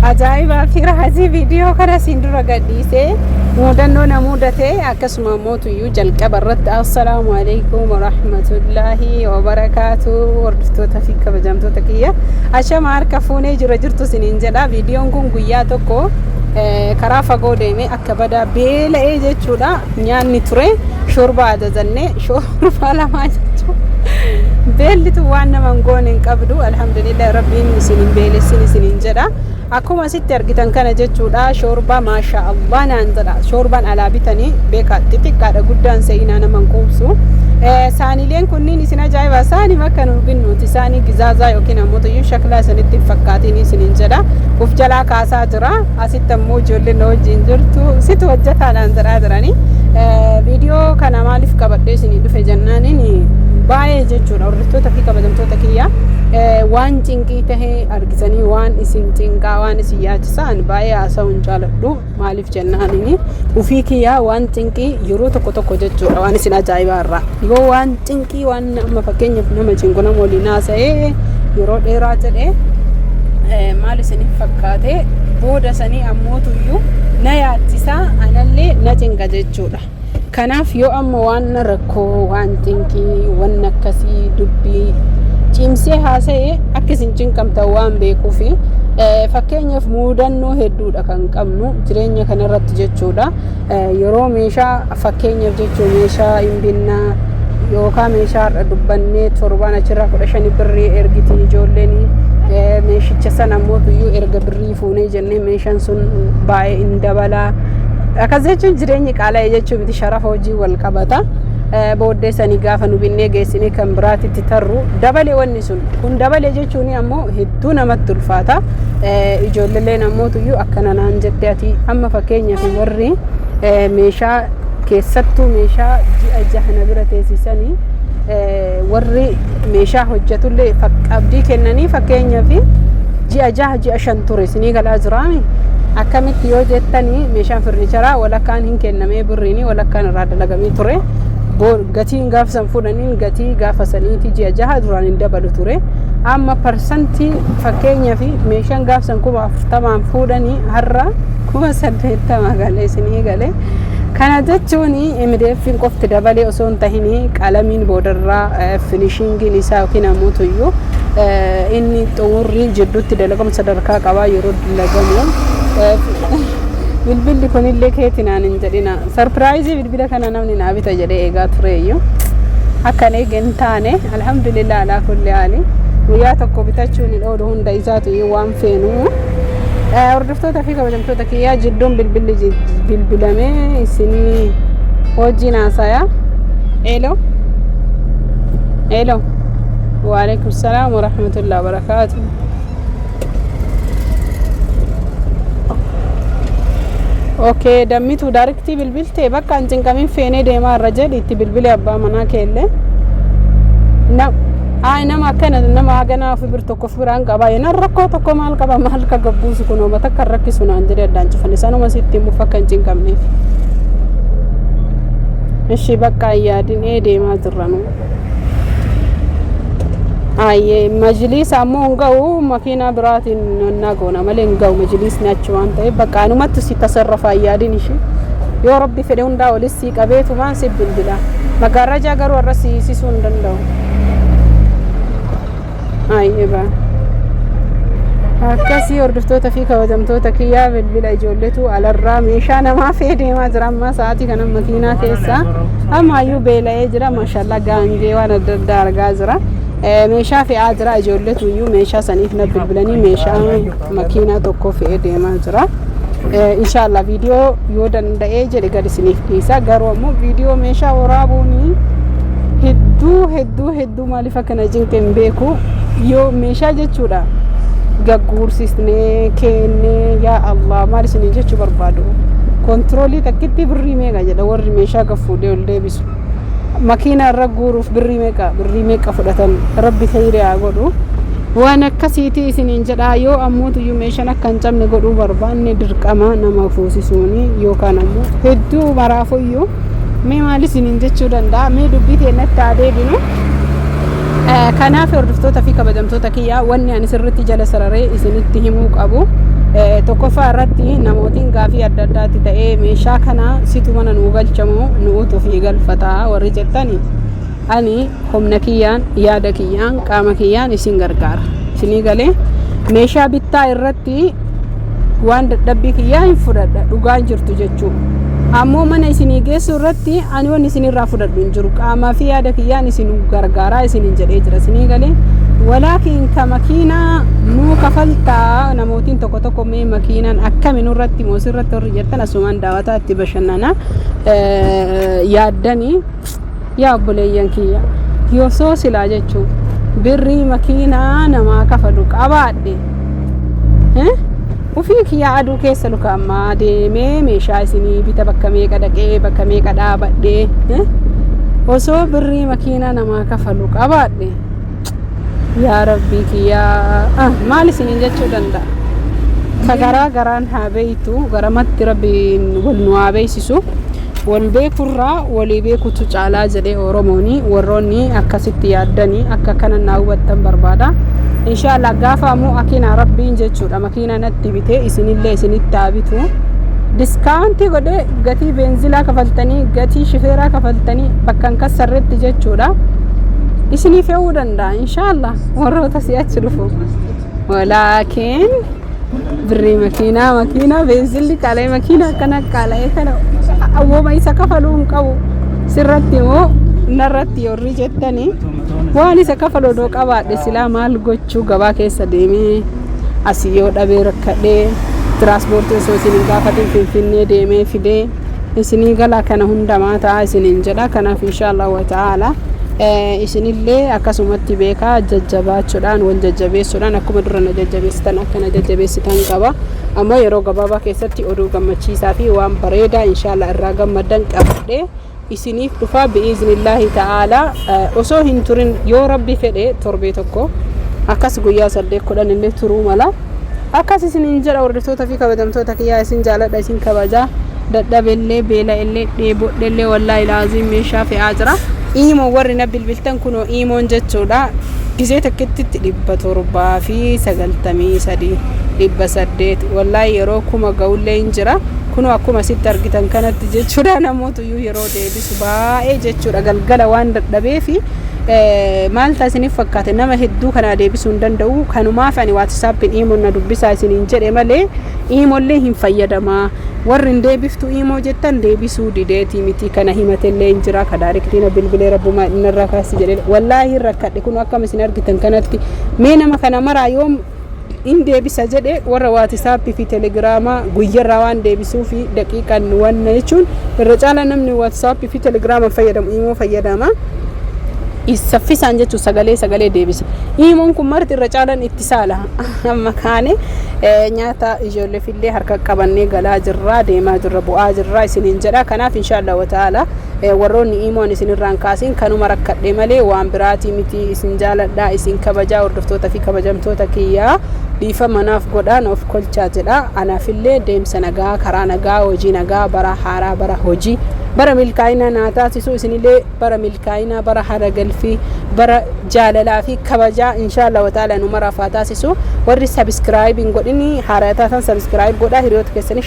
ajaa'iba fi raajii viidiyoo kana siin dura gadhiisee mudannoo na mudate akkasuma mootuyyuu jalqaba irratti assalaamu alaykum warahmatullaahi wabarakaatu hordoftoota fi kabajamtoota kiyya ashama harka fuunee jirtu siniin jedha viidiyoon kun guyyaa tokko karaa fagoo deeme akka badaa beela'ee jechuudha nyaanni ture shoorba ajajannee shoorba lamaa jechuudha beellitu waan nama goone hin qabdu alhamdulillah rabbiin isinin beelessin isinin jedha akkuma sitti argitan kana jechuudha shoorba maasha Allah naan jedha shoorban alaa bitanii beeka xixiqqaadha guddaan seenaa nama quubsu saanileen kunniin isin ajaa'iba saanii makka nu binnuuti saanii gizaazaa yookiin ammoo tuyyuu shaklaa isinitti fakkaatiin isinin jedha uf jalaa kaasaa jira asitti ammoo ijoolleen wajjin jirtu situ hojjetaa naan jedhaa jiranii viidiyoo kana maaliif qabadhee isinii dhufe jennaaniin baay'ee jechuudha hordoftoota fi kabajamtoota kiyya waan cinqii tahee argisanii waan isin cinqaa waan isin yaachisan baay'ee haasa'uun jaaladhu maaliif jennaaniin ufii kiyya waan cinqii yeroo tokko jechuudha waan isin ajaa'ibaa irraa yoo waan cinqii waan amma fakkeenyaaf nama cinqu nama waliin haasa'ee yeroo dheeraa jedhee maal isiniif fakkaate booda sanii ammootuyyuu na yaachisa anallee na cinqa jechuudha. Kanaaf yoo amma waan rakkoo waan cinqii waan akkasii dubbii cimsee haasa'ee akka isin cinqamtan waan beekuufi fakkeenyaaf mudannoo hedduudha kan qabnu jireenya kanarratti jechuudha yeroo meeshaa fakkeenyaaf jechuun meeshaa hin binnaa yookaan meeshaa dubbannee torbaan achirraa 15 birrii ergitiin ijoolleen meeshicha sana mootuyyuu erga birrii fuunee jennee meeshaan sun baay'ee hin dabalaa akkas jechuun jireenyi qaala'ee jechuun biti sharafa hojii wal qabata booddee sanii gaafa nu binnee geessinee kan biraatitti tarru dabalee wanni sun kun dabalee jechuun ammoo hedduu namatti ulfaata ijoolleen ammootuyyuu akkana naan jettee ati amma fakkeenyaaf warri meeshaa keessattuu meeshaa ji'a jahana bira teessisanii warri meeshaa hojjetullee abdii kennanii fakkeenyaaf ji'a jaha ji'a 5 ture isinii galaa jiraami akkamitti yoo jettanii meeshaan firnicharaa walakkaan hin kennamee birriini walakkaan irraa dalagamee ture gatiin gaafsan fuudhaniin gatii gaafa saniiti ji'a jaha duraan hin dabalu ture amma parsantii fakkeenyaaf meeshaan gaafsan 40 fuudhanii har'a 80 galee isinii galee kana jechuun MDF'n qofti dabalee osoo hin tahin qalamiin boodarraa finishingiin isaa yookiin ammoo tuyyuu inni xumurri jidduutti dalagamu sadarkaa qabaa yeroo dalagamu bilbilli kunillee keetinaan hin jedhina sarpiraayizii bilbila kana namni naa bita jedhee eegaa tureeyyu akkan eegen taane alhamdulillah alaa kulli haali guyyaa tokko bitachuun hin oolu hunda isaatu waan feenu hordoftoota fi kabajamtoota kiyyaa jidduun bilbilli bilbilamee isinii wajjin haasaya Hello wa alaikum salaam wa rahmatullahi wa barakatuh Okay dammitu directi bilbilte bakka an cinqamin feenee deemaa irra jedhi itti bilbile abbaa manaa keelle nama akkana nama hagana fi bir tokko firaan qaba yana rakkoo tokko maal qaba maal ka gabbuusu kunoo matakka rakkisu naan jedhe addaan cufane sanuma sitti immoo fakka hin cinqamneef ishi bakka yaadinee deemaa jirranu ayye majlis ammoo ngau makina biratin nagoona malee ngau majlis naachi waan ta'e bakka anumatti si tasarrafa yaadin ishi yoo rabbi fedhe hundaa olis si qabeetu maan si bilbila magaraja garuu arra si sisuun danda'u ayye ba akkasii hordoftoota fi kabajamtoota kiyyaa bilbila ijoolletu alarraa meeshaa namaa fee deemaa jira amma sa'aatii kana makiinaa keessa ammayyuu beela'ee jira maashaallah gaangee waan adda addaa argaa jira meeshaa fe'aa jira ijoolletu iyyuu meeshaa saniif na bilbilanii meeshaa makiinaa tokko fe'ee deemaa jira inshallah viidiyoo yoo danda'ee jedhe gad isiniif dhiisa garuu ammoo viidiyoo meeshaa waraabuuni hedduu maaliif akkana jinqe hin beeku yoo meeshaa jechuudha gagguursisnee kennee yaa Allah maal isinii jechuu barbaadu kontiroolii takkitti birrii meeqa jedha warri meeshaa gaffuudhee ol deebisu makiina irra guuruuf birrii meeqa fudhatan rabbi khayri haa godhu waan akkasiiti isiniin jedha yoo ammootuyyuu meeshaan akka hin cabne godhuu barbaanne dirqama nama fuusisuuni yookaan ammoo hedduu maraafuyyuu mee maal isiniin jechuu danda'a mee dubbii teennatti adeebinu kanaaf hordoftoota fi kabajamtoota kiyyaa wanni ani sirriitti jala sararee isinitti himuu qabu tokkoffaa irratti namootiin gaafii adda addaatti ta'ee meeshaa kana situ mana nuu galchamoo nuutu fi galfataa warri jettani ani humna kiyyaan yaada kiyyaan qaama kiyyaan isin gargaara isinii galee meeshaa bittaa irratti waan dadhabbii kiyyaa hin fudhadha dhugaan jirtu jechuudha ammoo mana isinii geessu irratti ani waan isinirraa fudhadhu hin jiru qaamaa fi yaada kiyyaan isin gargaaraa isinin jedhee jira isinii galee walaakin ka makiinaa nuu kafaltaa namootiin tokko mee makiinaan akkamiin irratti moos irratti warri jettan asumaan daawwataa itti bashannana yaaddanii yaa obboleeyyan kiyya yoosoo silaa jechuun birrii makiinaa namaa kafalu qabaadhe ufii kiyya aduu keessa lukaammaa deemee meeshaa isinii bita bakka meeqa dhaqee bakka meeqa dhaabadhee osoo birrii makiinaa namaa kafalu qabaadhe yaa rabbii kiyyaa maal isiniin jechuu danda'a ka garaan haa beeytu garamatti rabbiin wal nu haa beeysisu wal beekurraa walii beekutu caalaa jedhee oromooni warroonni akkasitti yaaddanii akka kana naa hubattan barbaada inshallah gaafa ammoo akina rabbiin jechuudha makiina natti bitee isinillee isinitti haa bitu diskaawuntii godhee gatii beenzilaa kafaltanii gatii shifeeraa kafaltanii bakkan kasarretti jechuudha isinii fe'uu danda'a inshallah warroota si'achi dhufu walaakin birrii makiinaa beenzilli qaala'ee makiinaa akkana qaala'ee kana awwooma isa kafaluu hin qabu sirratti immoo narratti yorri jettanii waan isa kafaloo doo qabaadhe silaa maal gochuu gabaa keessa deemee asii yoo dhabee rakkadhee tiraanspoortii osoo isin gaafatiin finfinnee deemee fidee isinii galaa kana hundamaa ta'a isiniin jedha kanaaf inshallah wa ta'ala isinillee akkasumatti beekaa jajjabaachuudhaan wal jajjabeessuudhaan akkuma dura na jajjabeessitan akkana jajjabeessitan qaba ammoo yeroo gabaabaa keessatti oduu gammachiisaa fi waan bareedaa inshallah irraa gammadan qabadhe isiniif dhufaa bi'iznillaahi ta'ala osoo hin turin yoo rabbi fedhe torbee tokko akkas guyyaa 8-10 illee turuu mala akkas isiniin jedha hordoftoota fi kabajamtoota kiyyaa isin jaaladha isin kabajaa dadhabellee beela'ellee dheebodhellee wallaahi laaziim meeshaa fe'aa jira imoo warri na bilbiltan kunoo imoon jechuudha gisee tokkittitti 793 800 wallaahi yeroo kuma ga'ullee hin jira kunoo akkuma sitti argitan kanatti jechuudha namoota yeroo deebisu baay'ee jechuudha galgala waan dadhabee fi maal taasiniif fakkaate nama hedduu kana deebisuu hin danda'u kanumaaf ani WhatsAppin imoon na dubbisaa isiniin jedhe malee imoollee hin fayyadama warri hin deebiftu imoo jettan deebisuu dideetii miti kana himatellee hin jira ka daarektiina bilbilee rabbumaa innarraa kaasi jedhe wallaahi rakkadhe kun akkam isin argitan kanatti mee nama kana maraa yoom in deebisa jedhe warra WhatsApp fi Telegram guyyarraa waan deebisuu fi daqiiqan waan jechuun irra caala namni WhatsApp fi Telegram fayyadamu imoo fayyadama isaffisaan jechuun sagalee deebisa imoon kun marti irra caalan itti saala amma kaane nyaata ijoollee fillee harka qabannee galaa jirra deemaa jirra bu'aa jirra isiniin jedha kanaaf inshallah wa ta'ala warroonni imoon isinirraan kaasin kanuma rakkadhe malee waan biraatii miti isin jaaladha isin kabajaa hordoftoota fi kabajamtoota kiyyaa dhiifa manaaf godhaan of kolchaa jedha anaafillee deemsa nagaa karaa nagaa hojii nagaa bara haaraa bara hojii bara milkaa'ina naa taasisu isinillee bara milkaa'ina bara haragalfii bara jaalalaa fi kabajaa inshallah wa ta'ala numara faa taasisu warri subscribe godhini haaraa taatan subscribe godhaa hiriyoota keessanii